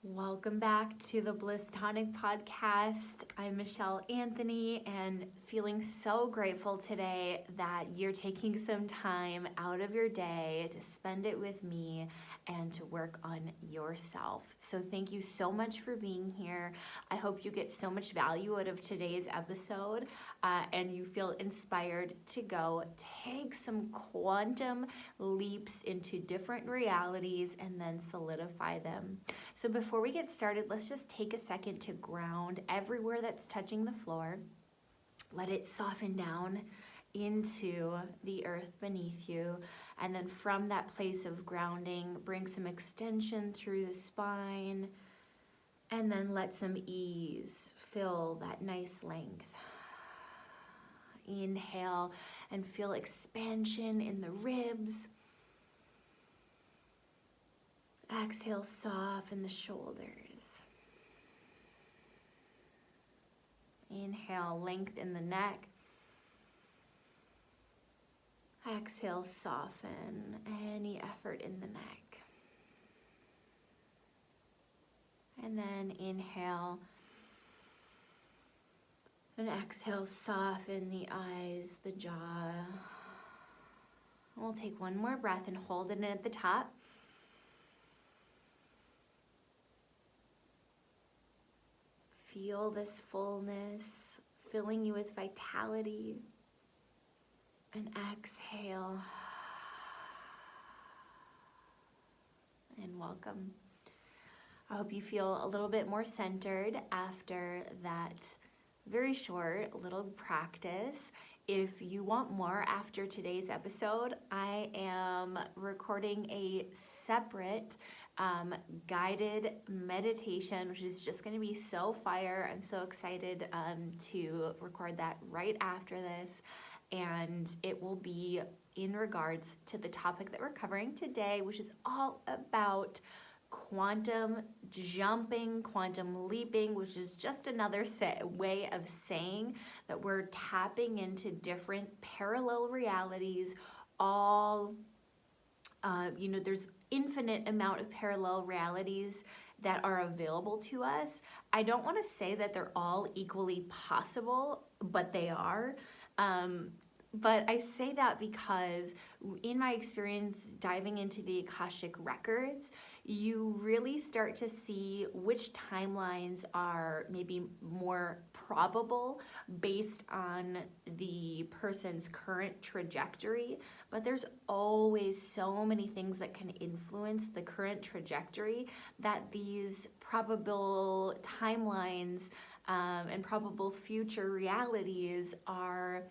Welcome back to the BlissTonic Podcast. I'm Michelle Anthony and feeling so grateful today that you're taking some time out of your day to spend it with me and to work on yourself. So thank you so much for being here. I hope you get so much value out of today's episode and you feel inspired to go take some quantum leaps into different realities and then solidify them. So before we get started, let's just take a second to ground everywhere that's touching the floor. Let it soften down into the earth beneath you. And then from that place of grounding, bring some extension through the spine. And then let some ease fill that nice length. Inhale and feel expansion in the ribs. Exhale, soften the shoulders. Inhale, lengthen the neck. Exhale, soften any effort in the neck. And then inhale. And exhale, soften the eyes, the jaw. We'll take one more breath and hold it in at the top. Feel this fullness filling you with vitality. And exhale. And welcome. I hope you feel a little bit more centered after that very short little practice. If you want more after today's episode, I am recording a separate guided meditation, which is just going to be so fire. I'm so excited to record that right after this. And it will be in regards to the topic that we're covering today, which is all about quantum jumping, quantum leaping, which is just another way of saying that we're tapping into different parallel realities. There's infinite amount of parallel realities that are available to us. I don't want to say that they're all equally possible, but they are. But I say that because in my experience diving into the Akashic records, you really start to see which timelines are maybe more probable based on the person's current trajectory. But there's always so many things that can influence the current trajectory that these probable timelines and probable future realities are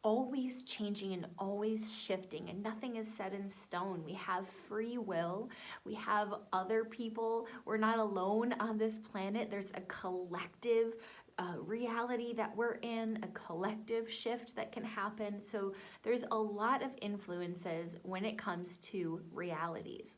always changing and always shifting, and nothing is set in stone. We have free will. We have other people. We're not alone on this planet. There's a collective reality that we're in, a collective shift that can happen. So there's a lot of influences when it comes to realities.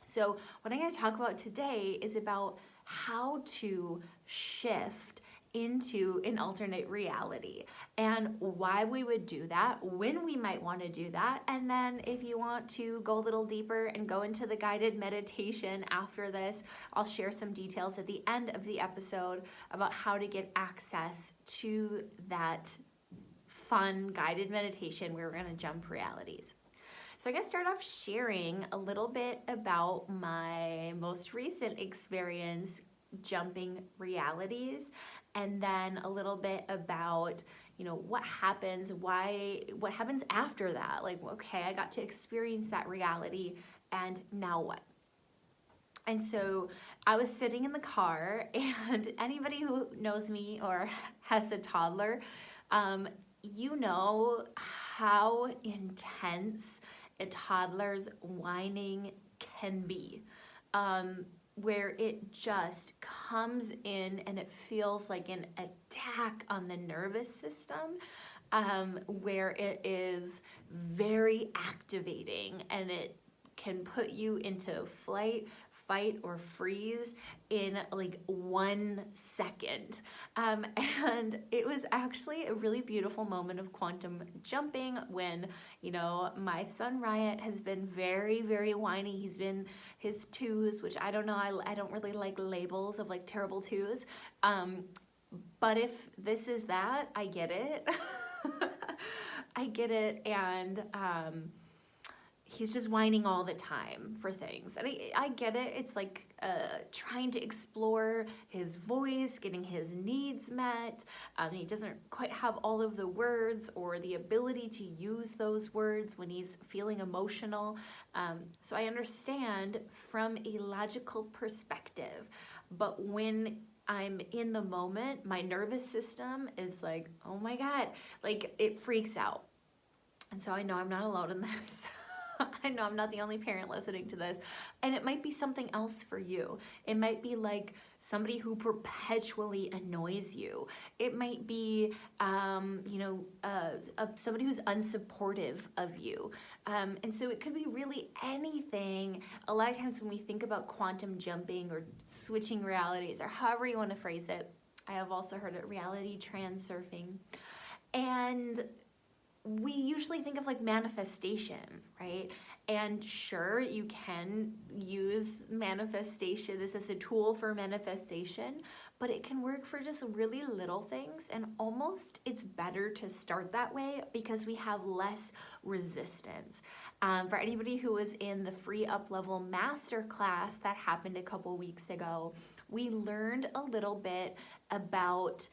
So what I'm going to talk about today is about how to shift into an alternate reality and why we would do that, when we might want to do that, and then if you want to go a little deeper and go into the guided meditation after this, I'll share some details at the end of the episode about how to get access to that fun guided meditation where we're going to jump realities. So I'm going to start off sharing a little bit about my most recent experience jumping realities, and then a little bit about, what happens after that. Like, okay, I got to experience that reality, and now what? And so I was sitting in the car, and anybody who knows me or has a toddler, you know how intense a toddler's whining can be. Where it just comes in and it feels like an attack on the nervous system, where it is very activating and it can put you into flight, fight or freeze in like 1 second. And it was actually a really beautiful moment of quantum jumping when, you know, my son Riot has been very, very whiny. He's been his twos, which I don't know, I don't really like labels of like terrible twos. But if this is that, I get it. I get it. And he's just whining all the time for things. And I get it. It's like trying to explore his voice, getting his needs met. He doesn't quite have all of the words or the ability to use those words when he's feeling emotional. So I understand from a logical perspective. But when I'm in the moment, my nervous system is like, oh my God, like it freaks out. And so I know I'm not alone in this. I know I'm not the only parent listening to this. And it might be something else for you. It might be like somebody who perpetually annoys you. It might be, somebody who's unsupportive of you. And so it could be really anything. A lot of times when we think about quantum jumping or switching realities or however you want to phrase it, I have also heard it reality transurfing. And we usually think of like manifestation, right? And sure, you can use manifestation. This is a tool for manifestation, but it can work for just really little things. And almost it's better to start that way because we have less resistance. For anybody who was in the free up-level masterclass that happened a couple weeks ago, we learned a little bit about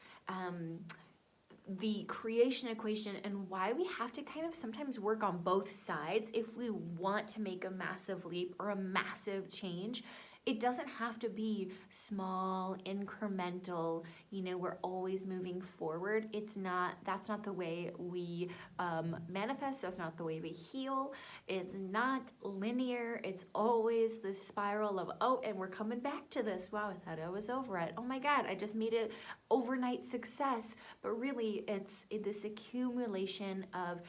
the creation equation and why we have to kind of sometimes work on both sides if we want to make a massive leap or a massive change. It doesn't have to be small, incremental, we're always moving forward. That's not the way we manifest. That's not the way we heal. It's not linear. It's always this spiral of, and we're coming back to this. Wow, I thought I was over it. Oh my God, I just made it overnight success. But really, it's this accumulation of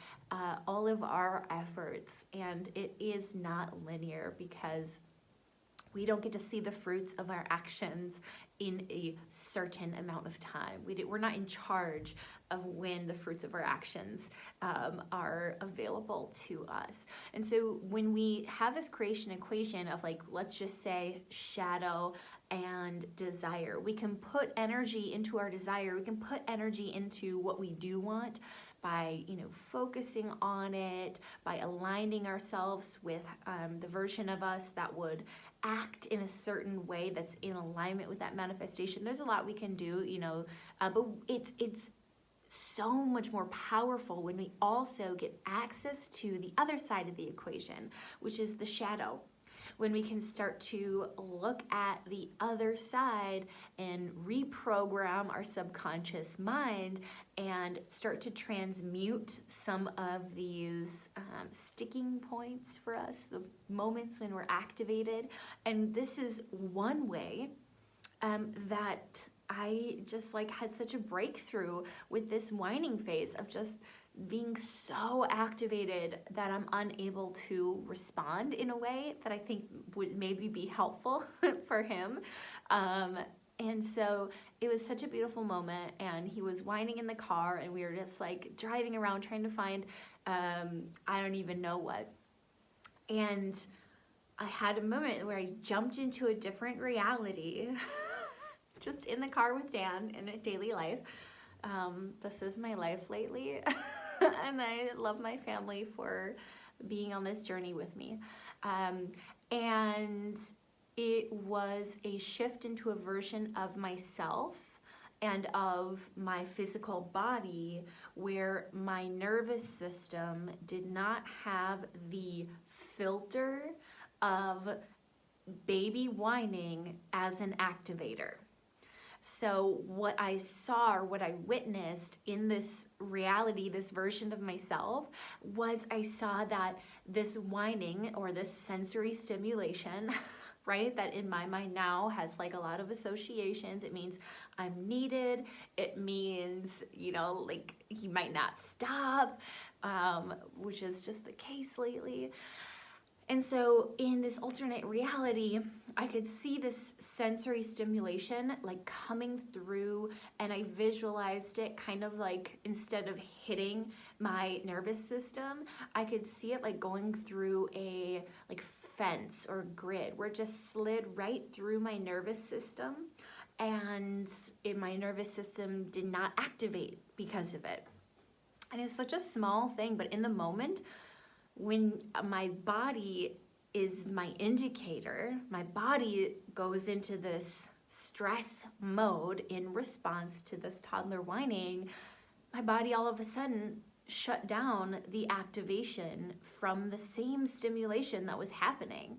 all of our efforts. And it is not linear because we don't get to see the fruits of our actions in a certain amount of time. We're not in charge of when the fruits of our actions are available to us. And so when we have this creation equation of like, let's just say shadow and desire, we can put energy into our desire. We can put energy into what we do want by, focusing on it, by aligning ourselves with the version of us that would act in a certain way that's in alignment with that manifestation. There's a lot we can do, but it's so much more powerful when we also get access to the other side of the equation, which is the shadow. When we can start to look at the other side and reprogram our subconscious mind and start to transmute some of these sticking points for us, the moments when we're activated. And this is one way that I just had such a breakthrough with this whining phase of just being so activated that I'm unable to respond in a way that I think would maybe be helpful for him. And so it was such a beautiful moment, and he was whining in the car, and we were just driving around trying to find, I don't even know what. And I had a moment where I jumped into a different reality, just in the car with Dan in a daily life. This is my life lately. And I love my family for being on this journey with me. And it was a shift into a version of myself and of my physical body where my nervous system did not have the filter of baby whining as an activator. So what I saw, or what I witnessed in this reality, this version of myself, was I saw that this whining or this sensory stimulation, right, that in my mind now has a lot of associations. It means I'm needed. It means, he might not stop, which is just the case lately. And so in this alternate reality, I could see this sensory stimulation like coming through, and I visualized it kind of like, instead of hitting my nervous system, I could see it like going through a like fence or grid where it just slid right through my nervous system, and my nervous system did not activate because of it. And it's such a small thing, but in the moment, when my body is my indicator, my body goes into this stress mode in response to this toddler whining, my body all of a sudden shut down the activation from the same stimulation that was happening.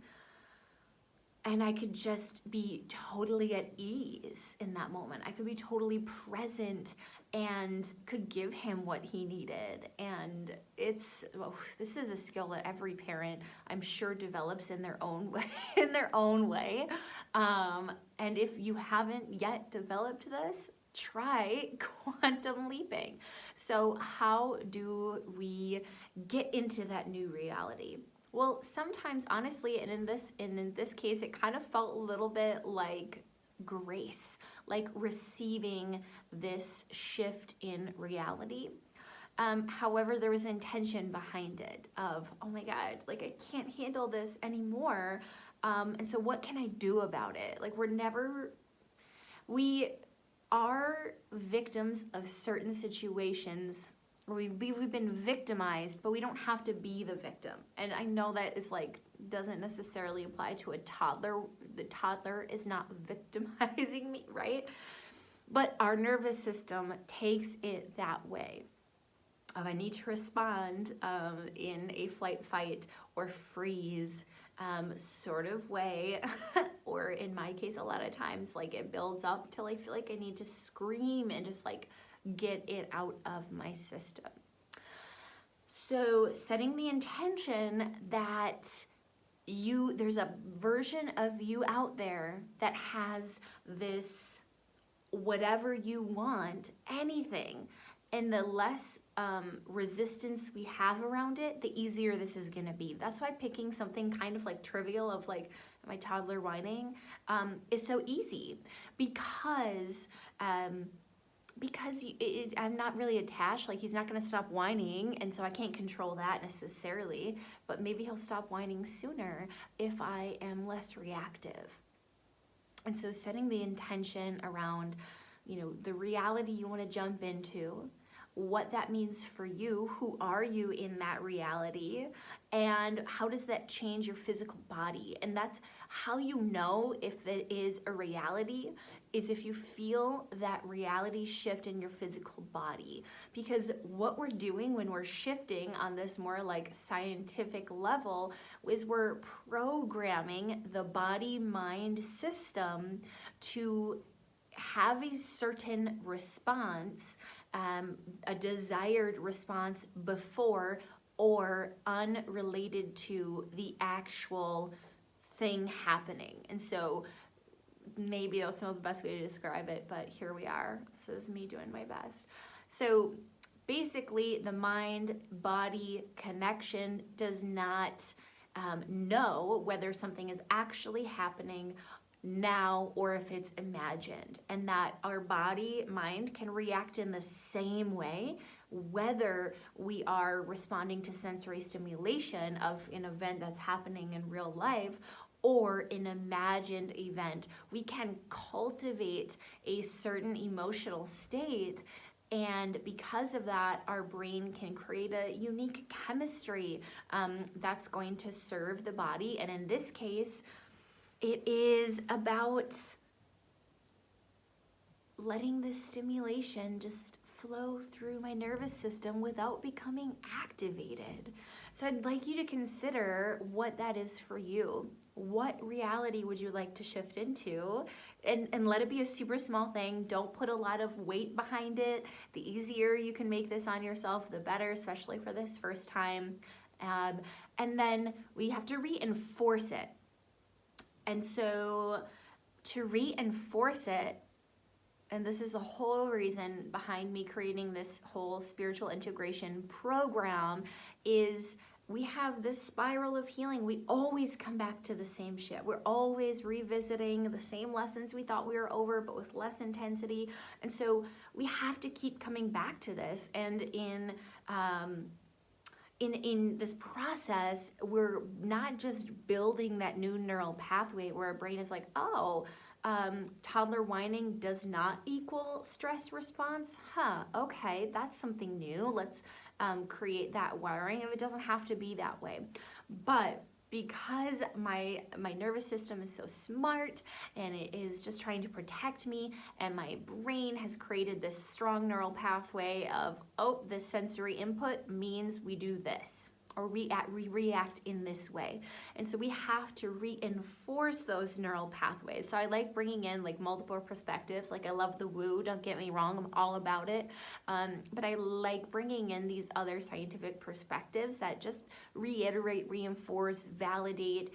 And I could just be totally at ease in that moment. I could be totally present and could give him what he needed. And this is a skill that every parent, I'm sure, develops in their own way. And if you haven't yet developed this, try quantum leaping. So how do we get into that new reality? Well, sometimes, honestly, and in this case, it kind of felt a little bit like grace, like receiving this shift in reality. However, there was intention behind it of, oh my God, like I can't handle this anymore. And so what can I do about it? Like we are victims of certain situations. We've been victimized, but we don't have to be the victim. And I know that is like, doesn't necessarily apply to a toddler. The toddler is not victimizing me, right? But our nervous system takes it that way. I need to respond in a flight, fight, or freeze sort of way. Or in my case, a lot of times, like it builds up till I feel like I need to scream and just like get it out of my system. So setting the intention that there's a version of you out there that has this whatever you want, anything, and the less resistance we have around it, the easier this is gonna be. That's why picking something kind of like trivial of like my toddler whining is so easy, because I'm not really attached. Like, he's not going to stop whining, and so I can't control that necessarily, but maybe he'll stop whining sooner if I am less reactive. And so setting the intention around, the reality you want to jump into, what that means for you, who are you in that reality, and how does that change your physical body. And that's how you know if it is a reality, is if you feel that reality shift in your physical body. Because what we're doing when we're shifting on this more like scientific level is we're programming the body-mind system to have a certain response, a desired response before or unrelated to the actual thing happening. And so maybe that's not the best way to describe it, but here we are. This is me doing my best. So basically, the mind-body connection does not know whether something is actually happening now or if it's imagined, and that our body mind can react in the same way whether we are responding to sensory stimulation of an event that's happening in real life or an imagined event. We can cultivate a certain emotional state, and because of that, our brain can create a unique chemistry that's going to serve the body. And in this case, it is about letting this stimulation just flow through my nervous system without becoming activated. So I'd like you to consider what that is for you. What reality would you like to shift into? And let it be a super small thing. Don't put a lot of weight behind it. The easier you can make this on yourself, the better, especially for this first time. And then we have to reinforce it. And so to reinforce it, and this is the whole reason behind me creating this whole spiritual integration program, is we have this spiral of healing. We always come back to the same shit. We're always revisiting the same lessons we thought we were over, but with less intensity. And so we have to keep coming back to this. And in this process, we're not just building that new neural pathway where our brain is like, oh, toddler whining does not equal stress response. Okay, that's something new. Let's create that wiring. And it doesn't have to be that way. But because my nervous system is so smart and it is just trying to protect me, and my brain has created this strong neural pathway of, oh, this sensory input means we do this, or we react in this way. And so we have to reinforce those neural pathways. So I like bringing in like multiple perspectives. Like I love the woo, don't get me wrong, I'm all about it. But I like bringing in these other scientific perspectives that just reiterate, reinforce, validate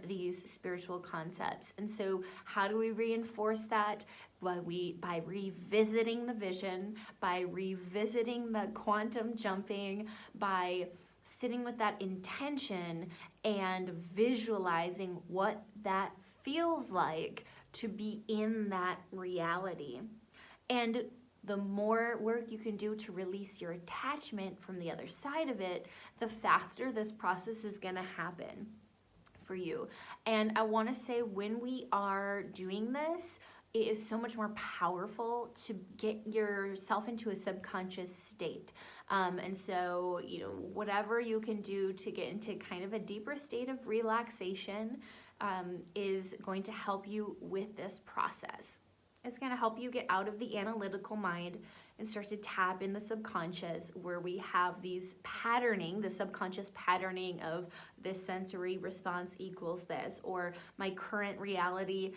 these spiritual concepts. And so how do we reinforce that? By revisiting the vision, by revisiting the quantum jumping, by sitting with that intention and visualizing what that feels like to be in that reality. And the more work you can do to release your attachment from the other side of it, the faster this process is going to happen for you. And I want to say, when we are doing this, it is so much more powerful to get yourself into a subconscious state. And so, whatever you can do to get into kind of a deeper state of relaxation is going to help you with this process. It's going to help you get out of the analytical mind and start to tap in the subconscious, where we have these patterning, the subconscious patterning of this sensory response equals this, or my current reality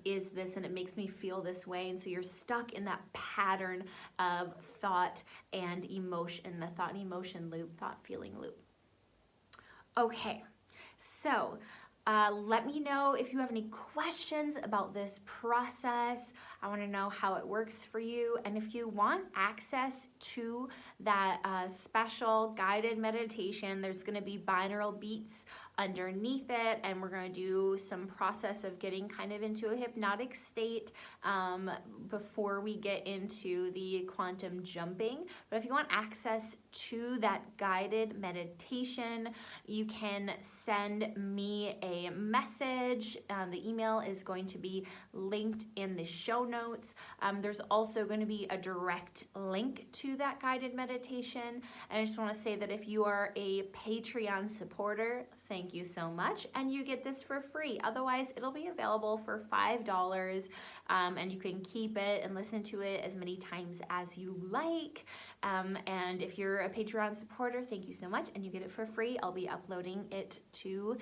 is this and it makes me feel this way. And so you're stuck in that pattern of thought and emotion, the thought and emotion loop, thought feeling loop. Okay, so let me know if you have any questions about this process. I want to know how it works for you. And if you want access to that special guided meditation, there's going to be binaural beats underneath it, and we're going to do some process of getting kind of into a hypnotic state before we get into the quantum jumping. But if you want access to that guided meditation, you can send me a message. The email is going to be linked in the show notes. There's also going to be a direct link to that guided meditation. And I just want to say that if you are a Patreon supporter, thank you so much, and you get this for free. Otherwise, it'll be available for $5, and you can keep it and listen to it as many times as you like. And if you're a Patreon supporter, thank you so much, and you get it for free. I'll be uploading it to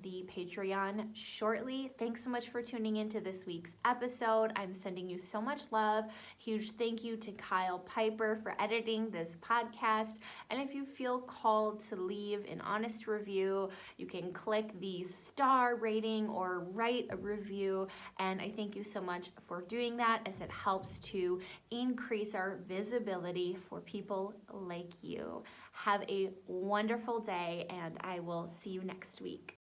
the Patreon shortly. Thanks so much for tuning into this week's episode. I'm sending you so much love. Huge thank you to Kyle Piper for editing this podcast. And if you feel called to leave an honest review, you can click the star rating or write a review. And I thank you so much for doing that, as it helps to increase our visibility for people like you. Have a wonderful day, and I will see you next week.